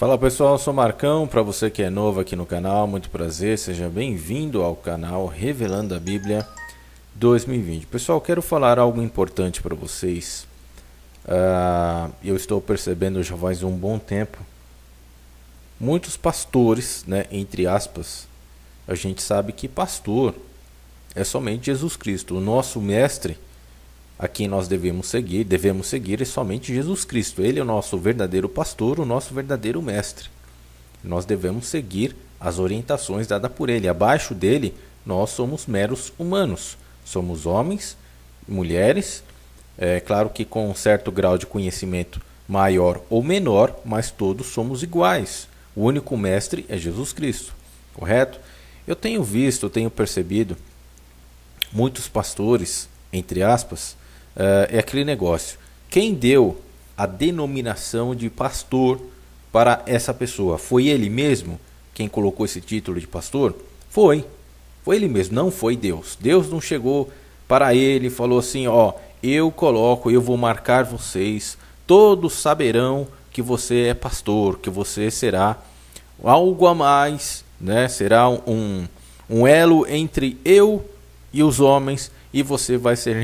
Fala pessoal, eu sou Marcão. Para você que é novo aqui no canal, muito prazer, seja bem-vindo ao canal Revelando a Bíblia 2020. Pessoal, quero falar algo importante para vocês. Eu estou percebendo já faz um bom tempo, muitos pastores, né, entre aspas, a gente sabe que pastor é somente Jesus Cristo, o nosso mestre. A quem nós devemos seguir é somente Jesus Cristo. Ele é o nosso verdadeiro pastor, o nosso verdadeiro mestre. Nós devemos seguir as orientações dadas por ele. Abaixo dele, nós somos meros humanos. Somos homens, mulheres, claro que com um certo grau de conhecimento maior ou menor, mas todos somos iguais. O único mestre é Jesus Cristo, correto? Eu tenho percebido muitos pastores, entre aspas, é aquele negócio. Quem deu a denominação de pastor para essa pessoa? Foi ele mesmo quem colocou esse título de pastor? Foi ele mesmo, não foi Deus. Deus não chegou para ele e falou assim: ó, eu vou marcar vocês, todos saberão que você é pastor, que você será algo a mais, né? Será um elo entre eu e os homens, e você vai ser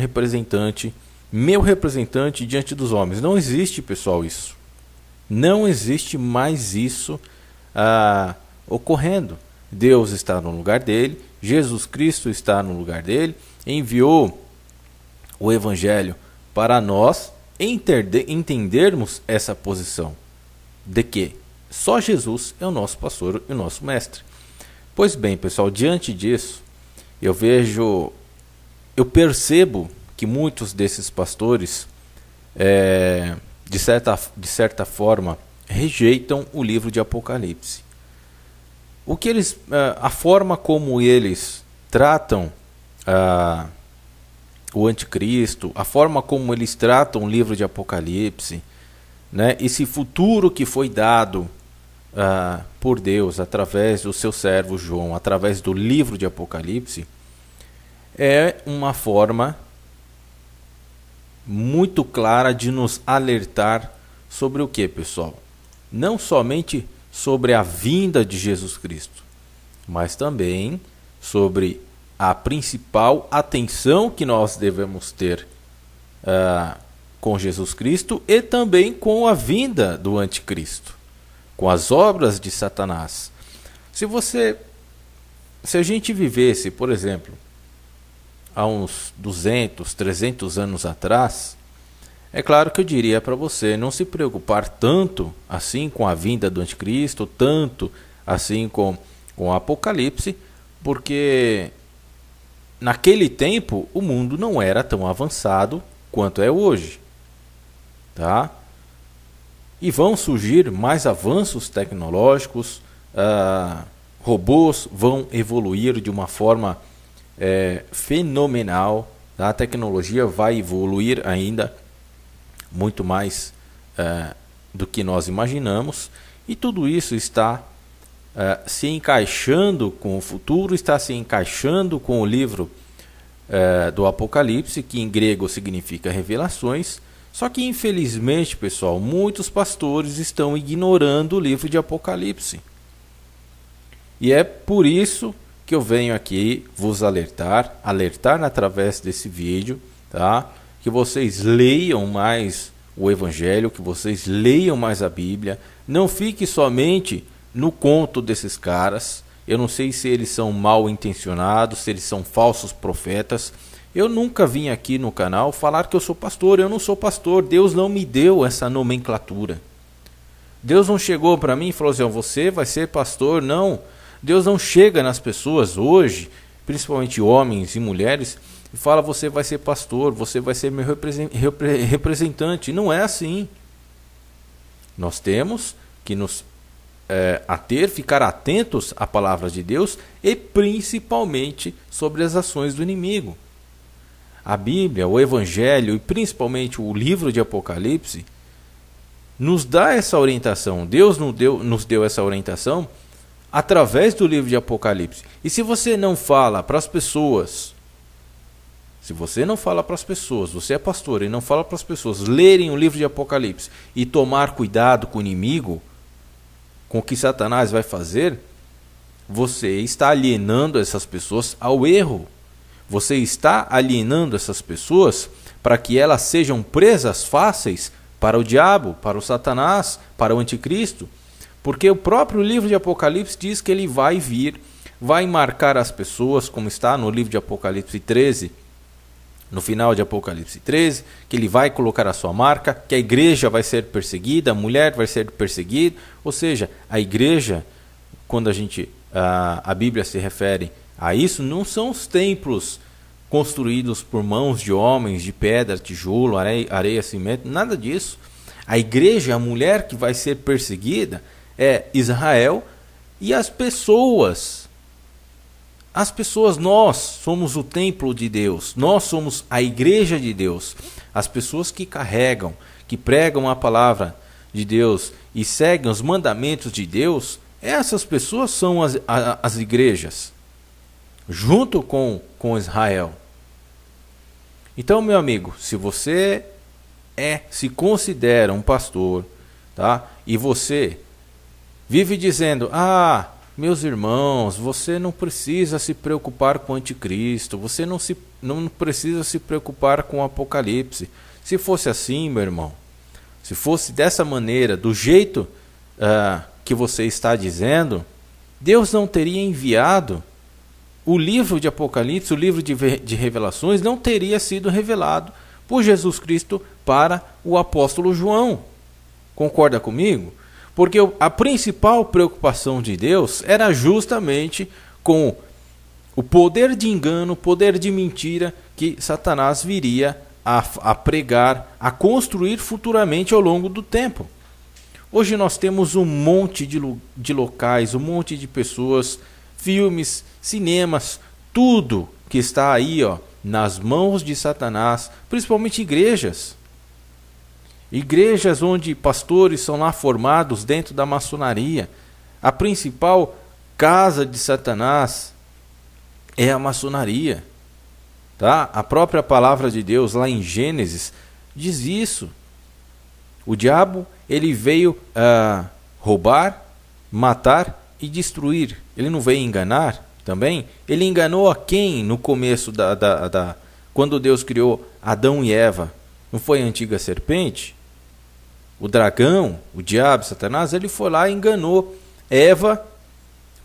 meu representante diante dos homens. Não existe, pessoal, isso. Não existe mais isso ocorrendo. Deus está no lugar dele, Jesus Cristo está no lugar dele, enviou o Evangelho para nós entendermos essa posição de que só Jesus é o nosso pastor e o nosso mestre. Pois bem, pessoal, diante disso, eu percebo que muitos desses pastores, de certa forma, rejeitam o livro de Apocalipse. A forma como eles tratam o anticristo, a forma como eles tratam o livro de Apocalipse, né, esse futuro que foi dado por Deus através do seu servo João, através do livro de Apocalipse, é uma forma muito clara de nos alertar sobre o que, pessoal? Não somente sobre a vinda de Jesus Cristo, mas também sobre a principal atenção que nós devemos ter com Jesus Cristo e também com a vinda do anticristo, com as obras de Satanás. Se a gente vivesse, por exemplo, há uns 200, 300 anos atrás, é claro que eu diria para você não se preocupar tanto assim com a vinda do anticristo, tanto assim com o Apocalipse, porque naquele tempo o mundo não era tão avançado quanto é hoje, tá? E vão surgir mais avanços tecnológicos, robôs vão evoluir de uma forma fenomenal, tá? A tecnologia vai evoluir ainda muito mais do que nós imaginamos, e tudo isso está se encaixando com o futuro, está se encaixando com o livro do Apocalipse, que em grego significa revelações. Só que infelizmente, pessoal, muitos pastores estão ignorando o livro de Apocalipse, e é por isso que eu venho aqui vos alertar através desse vídeo, tá? Que vocês leiam mais o Evangelho, que vocês leiam mais a Bíblia. Não fique somente no conto desses caras. Eu não sei se eles são mal intencionados, se eles são falsos profetas. Eu nunca vim aqui no canal falar que eu sou pastor. Eu não sou pastor. Deus não me deu essa nomenclatura. Deus não chegou para mim e falou assim: você vai ser pastor. Não. Deus não chega nas pessoas hoje, principalmente homens e mulheres, e fala: você vai ser pastor, você vai ser meu representante. Não é assim. Nós temos que ficar atentos à palavra de Deus, e principalmente sobre as ações do inimigo. A Bíblia, o Evangelho e principalmente o livro de Apocalipse nos dá essa orientação. Deus nos deu essa orientação através do livro de Apocalipse. E se você não fala para as pessoas, você é pastor e não fala para as pessoas lerem o livro de Apocalipse e tomar cuidado com o inimigo, com o que Satanás vai fazer, você está alienando essas pessoas ao erro. Você está alienando essas pessoas para que elas sejam presas fáceis para o diabo, para o Satanás, para o anticristo. Porque o próprio livro de Apocalipse diz que ele vai vir, vai marcar as pessoas, como está no livro de Apocalipse 13, no final de Apocalipse 13, que ele vai colocar a sua marca, que a igreja vai ser perseguida, a mulher vai ser perseguida. Ou seja, a igreja, quando a Bíblia se refere a isso, não são os templos construídos por mãos de homens, de pedra, tijolo, areia, cimento, nada disso. A igreja, a mulher que vai ser perseguida é Israel e as pessoas. As pessoas, nós somos o templo de Deus, nós somos a igreja de Deus. As pessoas que carregam, que pregam a palavra de Deus e seguem os mandamentos de Deus, essas pessoas são as igrejas, junto com Israel. Então, meu amigo, se você se considera um pastor, tá? E você vive dizendo: meus irmãos, você não precisa se preocupar com o anticristo, você não precisa se preocupar com o Apocalipse. Se fosse assim, meu irmão, se fosse dessa maneira, do jeito que você está dizendo, Deus não teria enviado o livro de Apocalipse, o livro de Revelações, não teria sido revelado por Jesus Cristo para o apóstolo João. Concorda comigo? Porque a principal preocupação de Deus era justamente com o poder de engano, o poder de mentira que Satanás viria a pregar, a construir futuramente ao longo do tempo. Hoje nós temos um monte de locais, um monte de pessoas, filmes, cinemas, tudo que está aí, nas mãos de Satanás, principalmente igrejas. Igrejas onde pastores são lá formados dentro da maçonaria. A principal casa de Satanás é a maçonaria. Tá? A própria palavra de Deus lá em Gênesis diz isso. O diabo, ele veio roubar, matar e destruir. Ele não veio enganar também. Ele enganou a quem no começo quando Deus criou Adão e Eva? Não foi a antiga serpente? O dragão, o diabo, Satanás, ele foi lá e enganou Eva,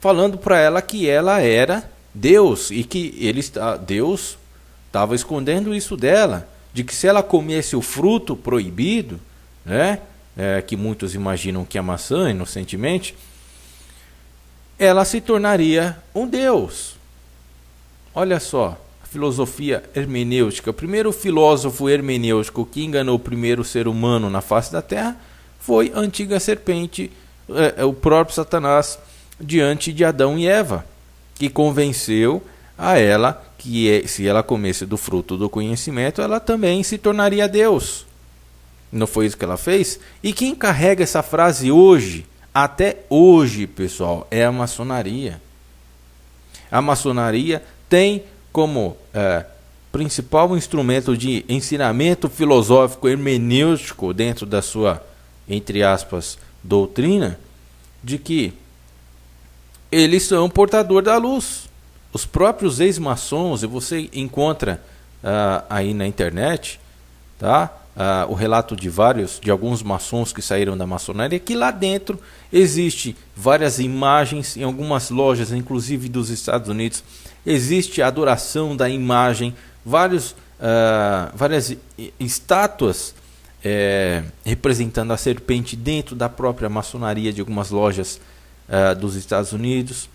falando para ela que ela era Deus e que Deus estava escondendo isso dela, de que se ela comesse o fruto proibido, né, que muitos imaginam que é a maçã, inocentemente, ela se tornaria um Deus. Olha só, a filosofia hermenêutica. O primeiro filósofo hermenêutico que enganou o primeiro ser humano na face da terra foi a antiga serpente, o próprio Satanás, diante de Adão e Eva, que convenceu a ela que se ela comesse do fruto do conhecimento, ela também se tornaria Deus. Não foi isso que ela fez? E quem carrega essa frase hoje, até hoje, pessoal, é a maçonaria. A maçonaria tem como principal instrumento de ensinamento filosófico hermenêutico dentro da sua, entre aspas, doutrina, de que eles são portador da luz. Os próprios ex-maçons, e você encontra aí na internet, tá? O relato de alguns maçons que saíram da maçonaria, que lá dentro existe várias imagens, em algumas lojas, inclusive dos Estados Unidos, existe a adoração da imagem, várias estátuas representando a serpente dentro da própria maçonaria de algumas lojas dos Estados Unidos.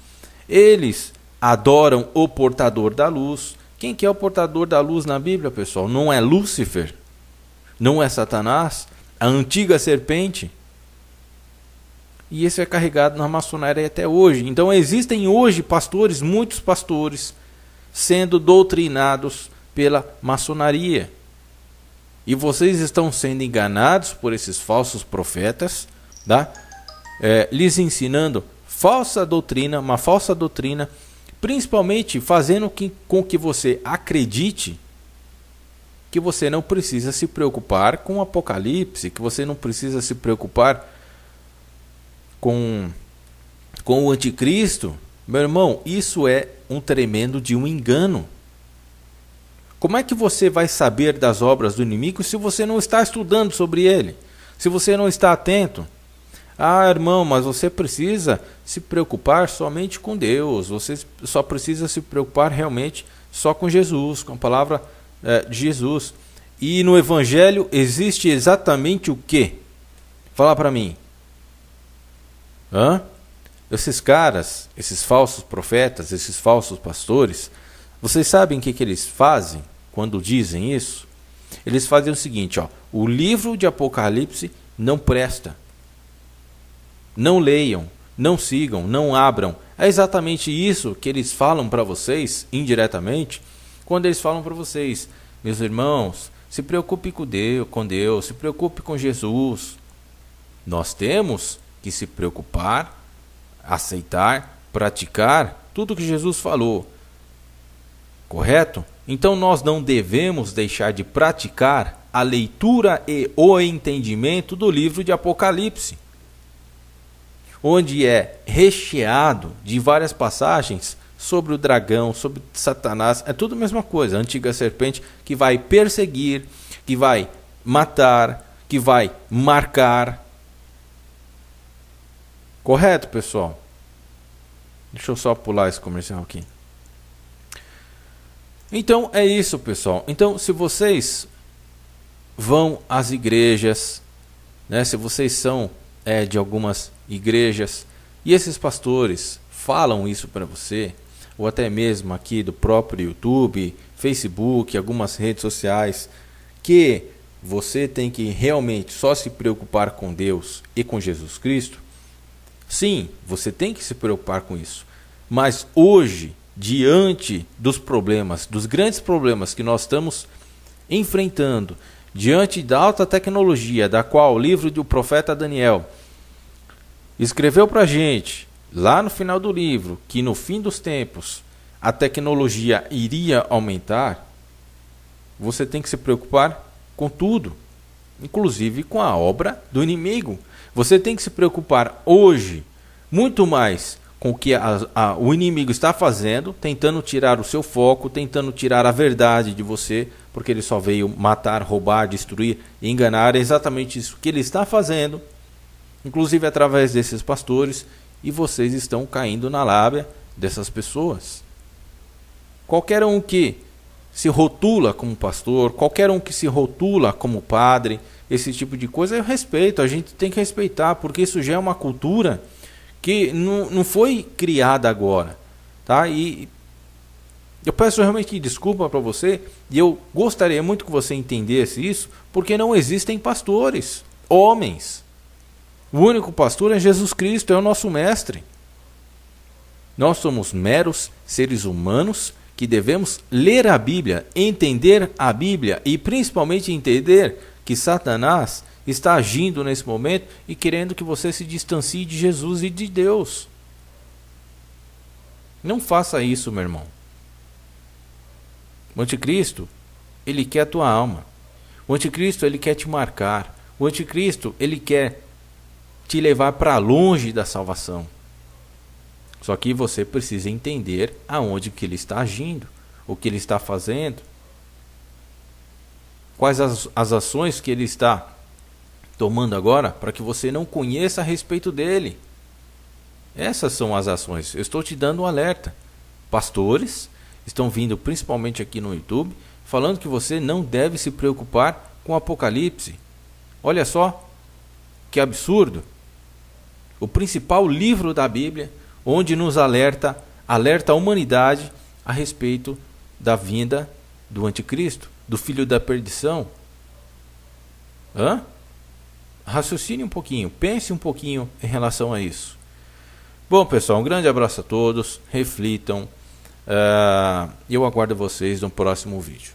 Eles adoram o portador da luz. Quem que é o portador da luz na Bíblia, pessoal? Não é Lúcifer? Não é Satanás? A antiga serpente? E isso é carregado na maçonaria até hoje. Então existem hoje pastores, muitos pastores, sendo doutrinados pela maçonaria. E vocês estão sendo enganados por esses falsos profetas, tá? Lhes ensinando falsa doutrina, uma falsa doutrina, principalmente fazendo com que você acredite que você não precisa se preocupar com o Apocalipse, que você não precisa se preocupar com o anticristo, meu irmão, isso é um tremendo de um engano. Como é que você vai saber das obras do inimigo se você não está estudando sobre ele? Se você não está atento? Ah, irmão, mas você precisa se preocupar somente com Deus. Você só precisa se preocupar realmente só com Jesus, com a palavra de Jesus. E no Evangelho existe exatamente o quê? Fala para mim. Esses caras, esses falsos profetas, esses falsos pastores, vocês sabem o que eles fazem quando dizem isso? Eles fazem o seguinte, o livro de Apocalipse não presta. Não leiam, não sigam, não abram. É exatamente isso que eles falam para vocês, indiretamente, quando eles falam para vocês, meus irmãos, se preocupe com Deus, se preocupe com Jesus. Nós temos que se preocupar, aceitar, praticar tudo que Jesus falou. Correto? Então nós não devemos deixar de praticar a leitura e o entendimento do livro de Apocalipse, onde é recheado de várias passagens sobre o dragão, sobre Satanás. É tudo a mesma coisa, a antiga serpente que vai perseguir, que vai matar, que vai marcar. Correto, pessoal? Deixa eu só pular esse comercial aqui. Então é isso, pessoal. Então, se vocês vão às igrejas, né, se vocês são de algumas igrejas e esses pastores falam isso para você, ou até mesmo aqui do próprio YouTube, Facebook, algumas redes sociais, que você tem que realmente só se preocupar com Deus e com Jesus Cristo, sim, você tem que se preocupar com isso. Mas hoje, diante dos problemas, dos grandes problemas que nós estamos enfrentando, diante da alta tecnologia, da qual o livro do profeta Daniel escreveu para a gente, lá no final do livro, que no fim dos tempos a tecnologia iria aumentar, você tem que se preocupar com tudo, inclusive com a obra do inimigo. Você tem que se preocupar hoje muito mais com o que o inimigo está fazendo, tentando tirar o seu foco, tentando tirar a verdade de você, porque ele só veio matar, roubar, destruir e enganar. É exatamente isso que ele está fazendo, inclusive através desses pastores, e vocês estão caindo na lábia dessas pessoas. Qualquer um que se rotula como pastor, qualquer um que se rotula como padre, esse tipo de coisa, eu respeito, a gente tem que respeitar, porque isso já é uma cultura que não foi criada agora, tá? E eu peço realmente desculpa para você, e eu gostaria muito que você entendesse isso, porque não existem pastores, homens. O único pastor é Jesus Cristo, é o nosso mestre. Nós somos meros seres humanos que devemos ler a Bíblia, entender a Bíblia e principalmente entender que Satanás está agindo nesse momento e querendo que você se distancie de Jesus e de Deus. Não faça isso, meu irmão. O anticristo, ele quer a tua alma. O anticristo, ele quer te marcar. O anticristo, ele quer te levar para longe da salvação. Só que você precisa entender aonde que ele está agindo, o que ele está fazendo, quais as ações que ele está tomando agora, para que você não conheça a respeito dele. Essas são as ações. Eu estou te dando um alerta. Pastores estão vindo, principalmente aqui no YouTube, falando que você não deve se preocupar com o Apocalipse. Olha só que absurdo. O principal livro da Bíblia, onde nos alerta a humanidade a respeito da vinda do anticristo, do filho da perdição. Raciocine um pouquinho, pense um pouquinho em relação a isso. Bom, pessoal, um grande abraço a todos, reflitam, e eu aguardo vocês no próximo vídeo.